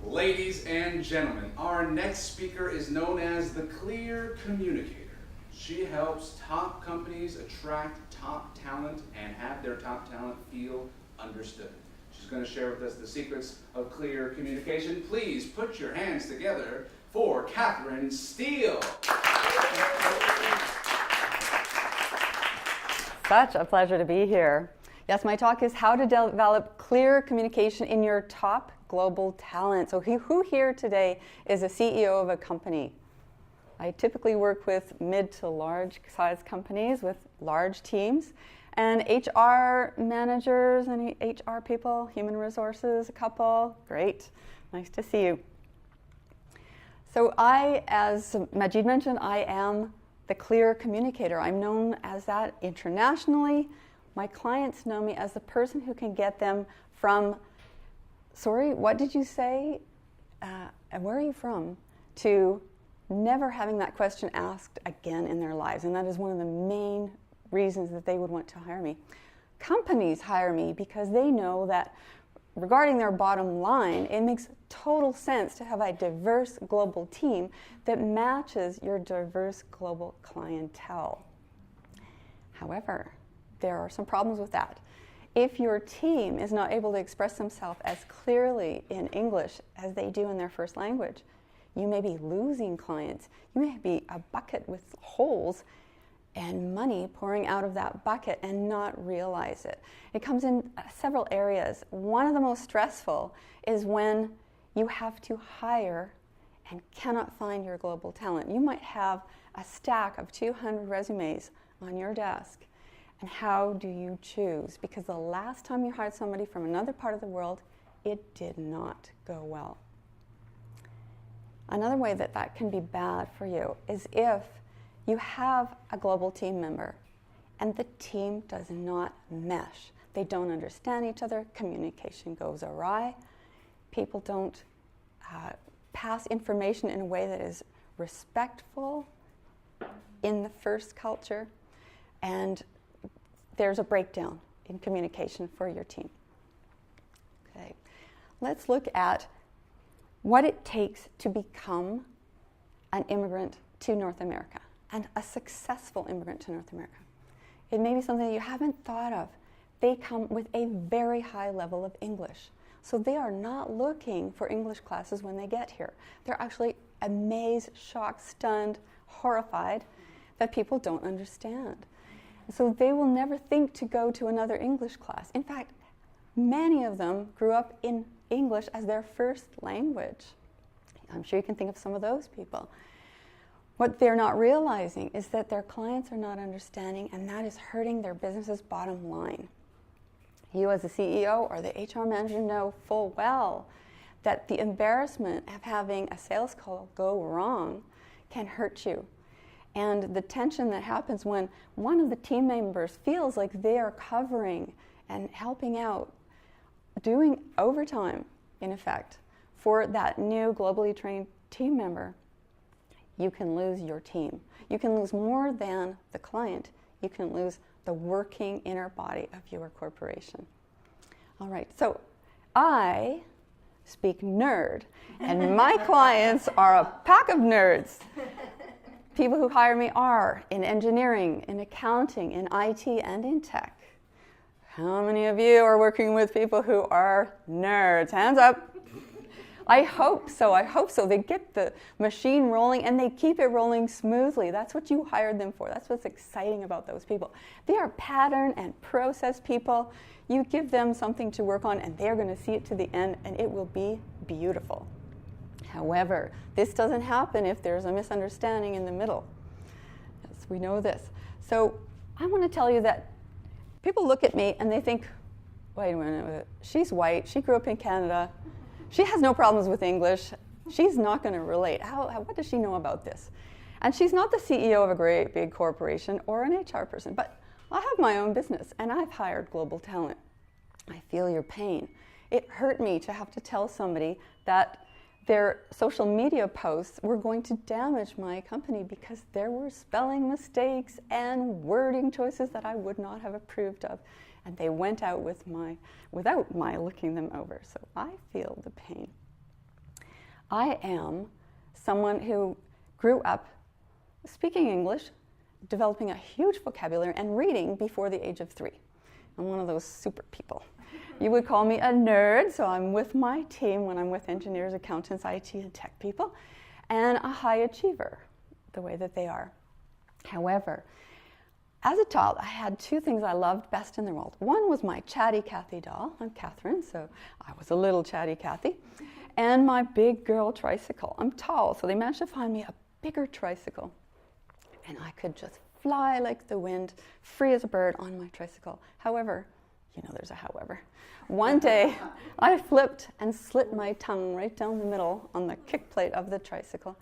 Ladies and gentlemen, our next speaker is known as the Clear Communicator. She helps top companies attract top talent and have their top talent feel understood. She's going to share with us the secrets of clear communication. Please put your hands together for Katherine Steele. Such a pleasure to be here. Yes, my talk is how to develop clear communication in your top global talent. So who here today is a CEO of a company? I typically work with mid to large size companies with large teams, and HR managers and HR people, human resources, a couple. Great, nice to see you. So I, as Majid mentioned, I am the clear communicator. I'm known as that internationally. My clients know me as the person who can get them from, sorry, what did you say? And where are you from? To never having that question asked again in their lives. And that is one of the main reasons that they would want to hire me. Companies hire me because they know that regarding their bottom line, it makes total sense to have a diverse global team that matches your diverse global clientele. However, there are some problems with that. If your team is not able to express themselves as clearly in English as they do in their first language, you may be losing clients. You may be a bucket with holes and money pouring out of that bucket and not realize it. It comes in several areas. One of the most stressful is when you have to hire and cannot find your global talent. You might have a stack of 200 resumes on your desk. And how do you choose? Because the last time you hired somebody from another part of the world, it did not go well. Another way that that can be bad for you is if you have a global team member and the team does not mesh. They don't understand each other, communication goes awry, people don't pass information in a way that is respectful in the first culture, and there's a breakdown in communication for your team. Okay, let's look at what it takes to become an immigrant to North America, and a successful immigrant to North America. It may be something that you haven't thought of. They come with a very high level of English. So they are not looking for English classes when they get here. They're actually amazed, shocked, stunned, horrified that people don't understand. So they will never think to go to another English class. In fact, many of them grew up in English as their first language. I'm sure you can think of some of those people. What they're not realizing is that their clients are not understanding, and that is hurting their business's bottom line. You as the CEO or the HR manager know full well that the embarrassment of having a sales call go wrong can hurt you. And the tension that happens when one of the team members feels like they are covering and helping out, doing overtime, in effect, for that new globally trained team member, you can lose your team. You can lose more than the client. You can lose the working inner body of your corporation. All right, so I speak nerd, and my clients are a pack of nerds. People who hire me are in engineering, in accounting, in IT, and in tech. How many of you are working with people who are nerds? Hands up. I hope so. They get the machine rolling and they keep it rolling smoothly. That's what you hired them for. That's what's exciting about those people. They are pattern and process people. You give them something to work on and they're going to see it to the end, and it will be beautiful. However, this doesn't happen if there's a misunderstanding in the middle. Yes, we know this. So I want to tell you that people look at me and they think, wait a minute, she's white, she grew up in Canada, she has no problems with English, she's not going to relate. What does she know about this? And she's not the CEO of a great big corporation or an HR person, but I have my own business and I've hired global talent. I feel your pain. It hurt me to have to tell somebody that their social media posts were going to damage my company because there were spelling mistakes and wording choices that I would not have approved of. And they went out without my looking them over. So I feel the pain. I am someone who grew up speaking English, developing a huge vocabulary, and reading before the age of 3. I'm one of those super people. You would call me a nerd, so I'm with my team when I'm with engineers, accountants, IT, and tech people, and a high achiever, the way that they are. However, as a child, I had 2 things I loved best in the world. One was my chatty Cathy doll. I'm Katherine, so I was a little chatty Cathy. And my big girl tricycle. I'm tall, so they managed to find me a bigger tricycle. And I could just fly like the wind, free as a bird on my tricycle. However, you know there's a however. One day, I flipped and slit my tongue right down the middle on the kick plate of the tricycle.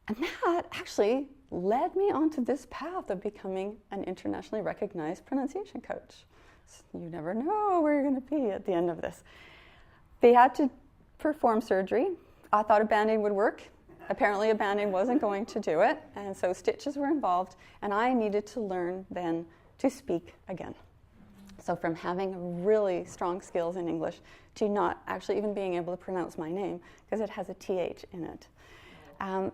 And that actually led me onto this path of becoming an internationally recognized pronunciation coach. So you never know where you're going to be at the end of this. They had to perform surgery. I thought a Band-Aid would work. Apparently a Band-Aid wasn't going to do it, and so stitches were involved, and I needed to learn then to speak again. So from having really strong skills in English to not actually even being able to pronounce my name because it has a TH in it.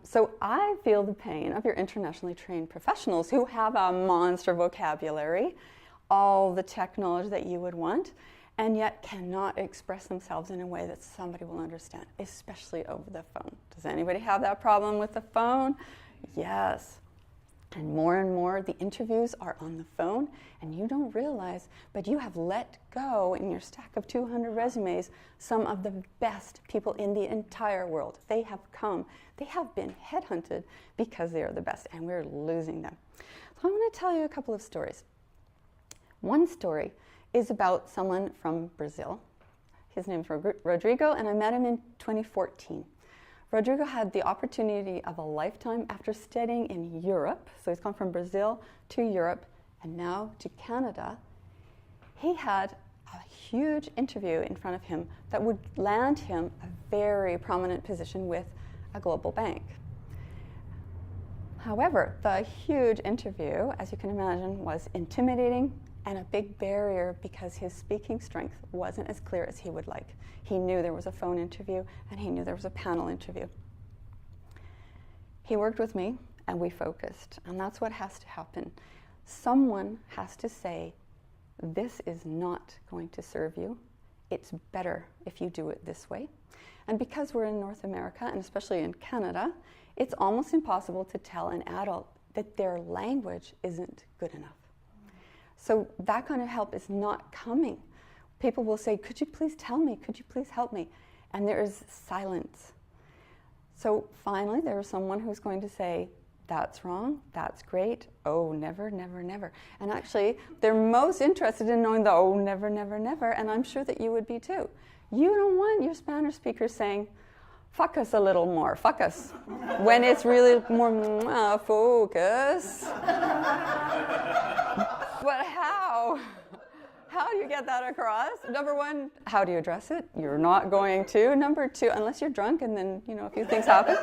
So I feel the pain of your internationally trained professionals who have a monster vocabulary, all the tech knowledge that you would want, and yet cannot express themselves in a way that somebody will understand, especially over the phone. Does anybody have that problem with the phone? Yes. And more, the interviews are on the phone, and you don't realize, but you have let go in your stack of 200 resumes some of the best people in the entire world. They have come. They have been headhunted because they are the best, and we're losing them. So I'm going to tell you a couple of stories. One story is about someone from Brazil. His name's Rodrigo, and I met him in 2014. Rodrigo had the opportunity of a lifetime after studying in Europe. So he's gone from Brazil to Europe and now to Canada. He had a huge interview in front of him that would land him a very prominent position with a global bank. However, the huge interview, as you can imagine, was intimidating and a big barrier because his speaking strength wasn't as clear as he would like. He knew there was a phone interview and he knew there was a panel interview. He worked with me and we focused, and that's what has to happen. Someone has to say, this is not going to serve you. It's better if you do it this way. And because we're in North America, and especially in Canada, it's almost impossible to tell an adult that their language isn't good enough. So that kind of help is not coming. People will say, could you please tell me? Could you please help me? And there is silence. So finally, there is someone who's going to say, that's wrong, that's great, oh, never, never, never. And actually, they're most interested in knowing the oh, never, never, never, and I'm sure that you would be too. You don't want your Spanish speakers saying, fuck us a little more, fuck us, when it's really more focus. But how? How do you get that across? Number one, how do you address it? You're not going to. Number two, unless you're drunk and then, a few things happen.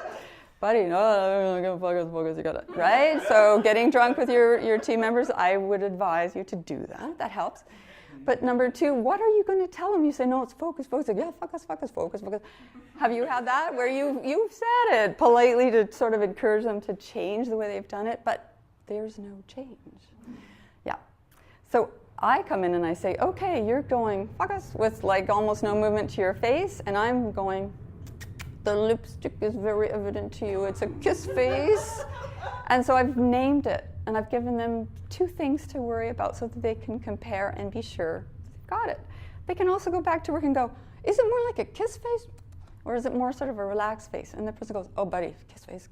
Buddy, no, focus, you got it, right? So getting drunk with your team members, I would advise you to do that. That helps. But number two, what are you going to tell them? You say, no, it's focus. Yeah, focus, focus. Have you had that where you've said it politely to sort of encourage them to change the way they've done it, but there's no change? Yeah. So I come in and I say, okay, you're going focus with like almost no movement to your face, and I'm going, the lipstick is very evident to you. It's a kiss face. And so I've named it, and I've given them two things to worry about so that they can compare and be sure they've got it. They can also go back to work and go, is it more like a kiss face? Or is it more sort of a relaxed face? And the person goes, oh, buddy, kiss face.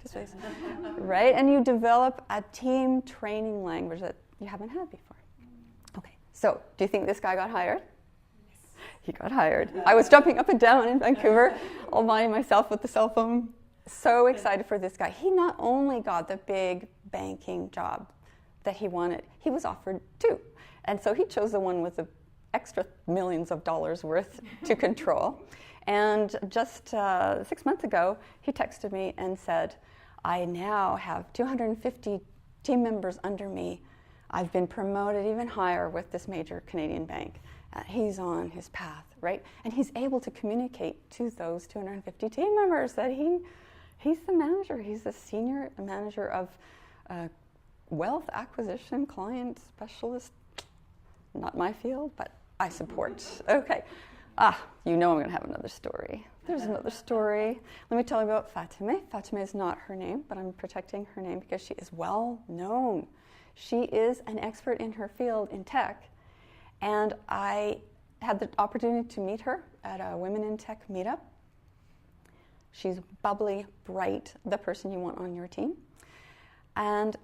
Right? And you develop a team training language that you haven't had before. Okay, so do you think this guy got hired? He got hired. I was jumping up and down in Vancouver, all by myself with the cell phone. So excited for this guy. He not only got the big banking job that he wanted, he was offered two. And so he chose the one with the extra millions of dollars worth to control. And just 6 months ago, he texted me and said, I now have 250 team members under me. I've been promoted even higher with this major Canadian bank. He's on his path right? And he's able to communicate to those 250 team members that he's the manager. He's the senior manager of wealth acquisition, client specialist. Not my field, but I support. Okay. You know I'm going to have another story. There's another story. Let me tell you about Fatima. Fatima is not her name, but I'm protecting her name because she is well known. She is an expert in her field in tech, and I had the opportunity to meet her at a Women in Tech meetup. She's bubbly, bright, the person you want on your team. And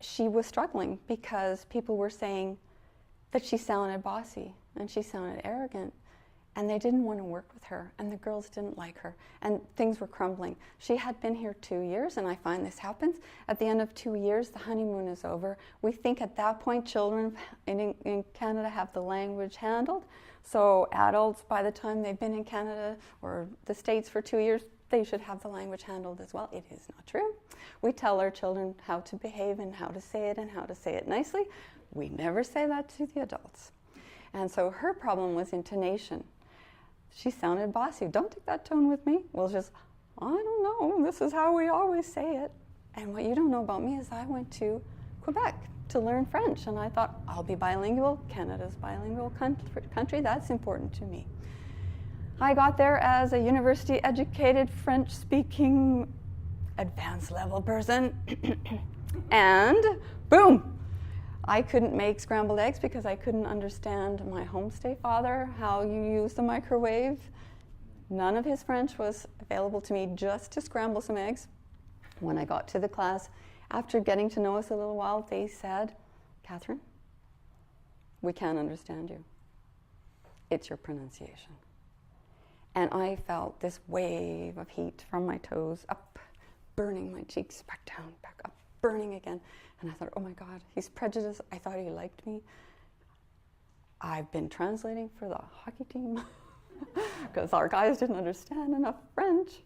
she was struggling because people were saying that she sounded bossy and she sounded arrogant, and they didn't want to work with her, and the girls didn't like her, and things were crumbling. She had been here 2 years, and I find this happens. At the end of 2 years, the honeymoon is over. We think at that point children in Canada have the language handled. So adults, by the time they've been in Canada or the States for 2 years, they should have the language handled as well. It is not true. We tell our children how to behave and how to say it and how to say it nicely. We never say that to the adults. And so her problem was intonation. She sounded bossy. Don't take that tone with me. Well, just, I don't know. This is how we always say it. And what you don't know about me is I went to Quebec to learn French. And I thought, I'll be bilingual. Canada's bilingual country. That's important to me. I got there as a university-educated, French-speaking, advanced-level person. And boom! I couldn't make scrambled eggs because I couldn't understand my homestay father, how you use the microwave. None of his French was available to me just to scramble some eggs. When I got to the class, after getting to know us a little while, they said, Katherine, we can't understand you. It's your pronunciation. And I felt this wave of heat from my toes up, burning my cheeks, back down, back up, burning again. And I thought, oh my God, he's prejudiced. I thought he liked me. I've been translating for the hockey team because our guys didn't understand enough French.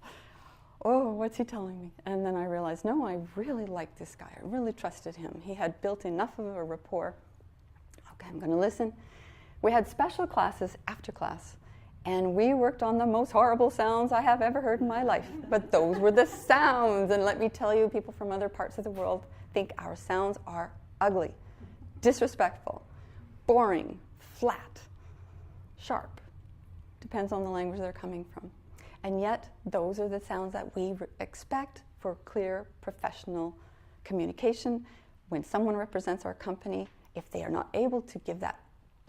Oh, what's he telling me? And then I realized, no, I really liked this guy. I really trusted him. He had built enough of a rapport. Okay, I'm going to listen. We had special classes after class, and we worked on the most horrible sounds I have ever heard in my life. But those were the sounds. And let me tell you, people from other parts of the world think our sounds are ugly, disrespectful, boring, flat, sharp. Depends on the language they're coming from. And yet, those are the sounds that we expect for clear, professional communication. When someone represents our company, if they are not able to give that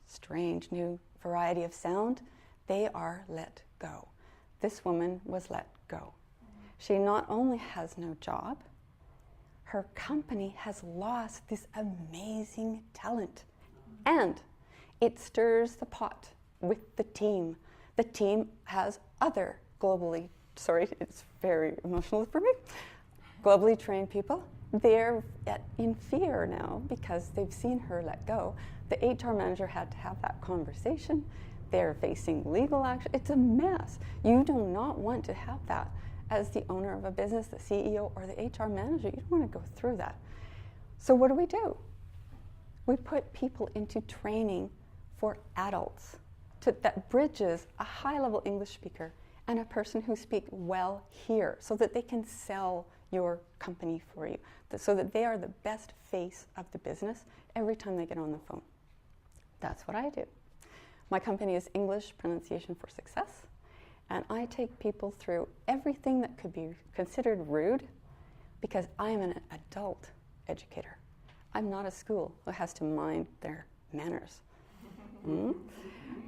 strange new variety of sound, they are let go. This woman was let go. She not only has no job, her company has lost this amazing talent. And it stirs the pot with the team. The team has other globally, sorry, it's very emotional for me, globally trained people. They're in fear now because they've seen her let go. The HR manager had to have that conversation. They're facing legal action. It's a mess. You do not want to have that as the owner of a business, the CEO, or the HR manager. You don't want to go through that. So what do? We put people into training for adults that bridges a high-level English speaker and a person who speaks well here so that they can sell your company for you, so that they are the best face of the business every time they get on the phone. That's what I do. My company is English Pronunciation for Success, and I take people through everything that could be considered rude because I'm an adult educator. I'm not a school that has to mind their manners.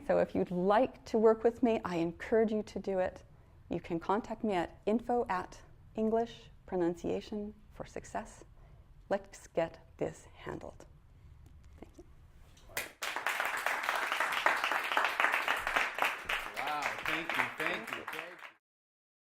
So if you'd like to work with me, I encourage you to do it. You can contact me at info@English Pronunciation for Success. Let's get this handled. Thank you. Wow, thank you.